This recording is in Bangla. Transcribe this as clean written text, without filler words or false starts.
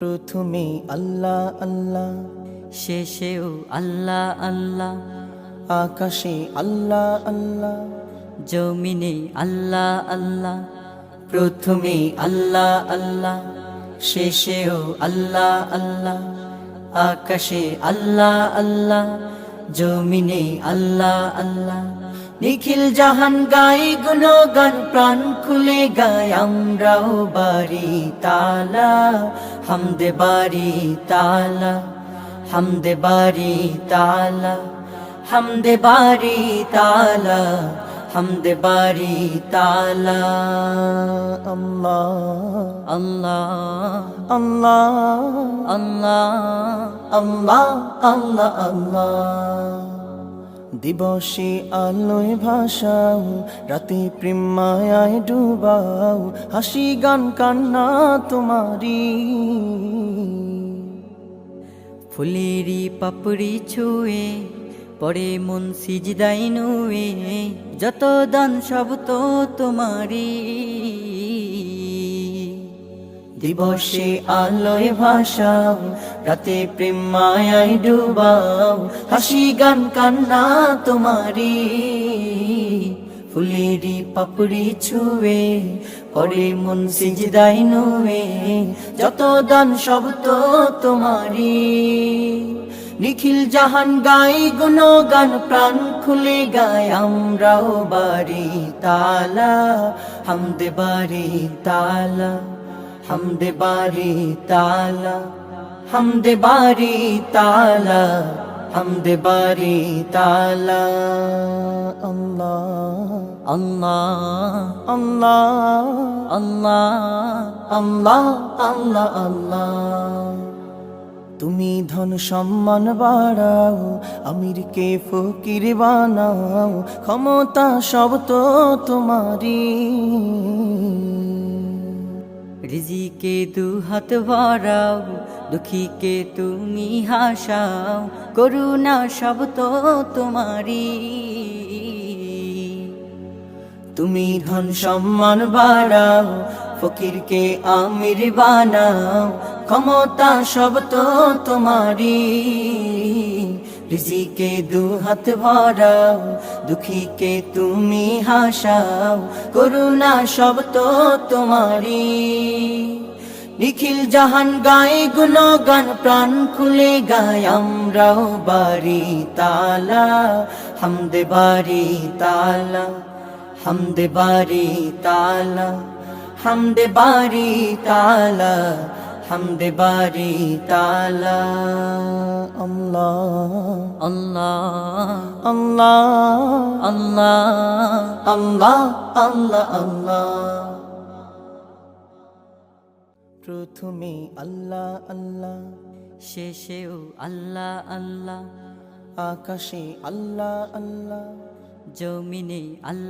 প্রথমে আল্লাহ আল্লাহ, শেষেও আল্লাহ আল্লাহ, আকাশে আল্লাহ আল্লাহ, জমিনে আল্লাহ আল্লাহ। প্রথমে আল্লাহ আল্লাহ, শেষেও আল্লাহ আল্লাহ, আকাশে আল্লাহ আল্লাহ, জমিনে আল্লাহ আল্লাহ। নিখিল জাহান গাই গুণগান, প্রাণ খুলে গায় আমরাও বাড়ি তালা, হামদে বাড়ি তালা, হামদে বাড়ি তালা, হামদে বাড়ি তালা, হামদে বাড়ি তালা। আল্লাহ আল্লাহ আল্লাহ আল্লাহ আল্লাহ আল্লাহ আল্লাহ। দিবসে আলোয় ভাসাও, রাতে প্রেম মায়ায় ডুবাও, হাসি গান কান্না তোমারি। ফুলেরি পাপড়ি ছুঁয়ে পরে মন সিজদাই নুয়ে, যত দান সব তো তোমারি। দিবসে আলোয় ভাসাও, রাতে প্রেম মায়ায় ডুবাও, হাসি গান কান্না তোমারি। ফুলেরি পাপড়ি ছুঁয়ে পরে মন সিজদাই নুয়ে, যত দান সব তো তোমারি। নিখিল জাহান গাই গুণগান, প্রাণ খুলে গায় আমরাও বাড়ি তালা, হামদে বাড়ি তালা, হামদে বাড়ি তালা, হামদে বাড়ি তালা, হামদে বাড়ি তালা। আল্লাহ আল্লাহ আল্লাহ আল্লাহ আল্লাহ আল্লাহ আল্লাহ। তুমি ধন সম্মান বাড়াও, আমিরকে ফকির বানাও, ক্ষমতা সব তো তোমারি। রিজিকে দু হাত ভরাও, দুঃখীকে তুমি হাসাও, করুণা সব তো তোমারি। তুমি ধন সম্মান বাড়াও, ফকিরকে আমির বানাও, ক্ষমতা সব তো তোমারি। রিজিকে দু হাত ভরাও, দুঃখীকে তুমি হাসাও, করুণা সব তো তোমারি। নিখিল জাহান গাই গুণগান, প্রাণ খুলে গায় আমরাও বাড়ি তালা, হামদে বাড়ি তালা, হামদে বাড়ি তালা, হামদে বাড়ি তালা, হামদে বাড়ি তালা। আল্লাহ আল্লাহ আল্লাহ আল্লাহ আল্লাহ আল্লাহ আল্লাহ। প্রথমে আল্লাহ আল্লাহ, শেষেও আল্লাহ আল্লাহ, আকাশে আল্লাহ আল্লাহ, জমিনে আল্লাহ।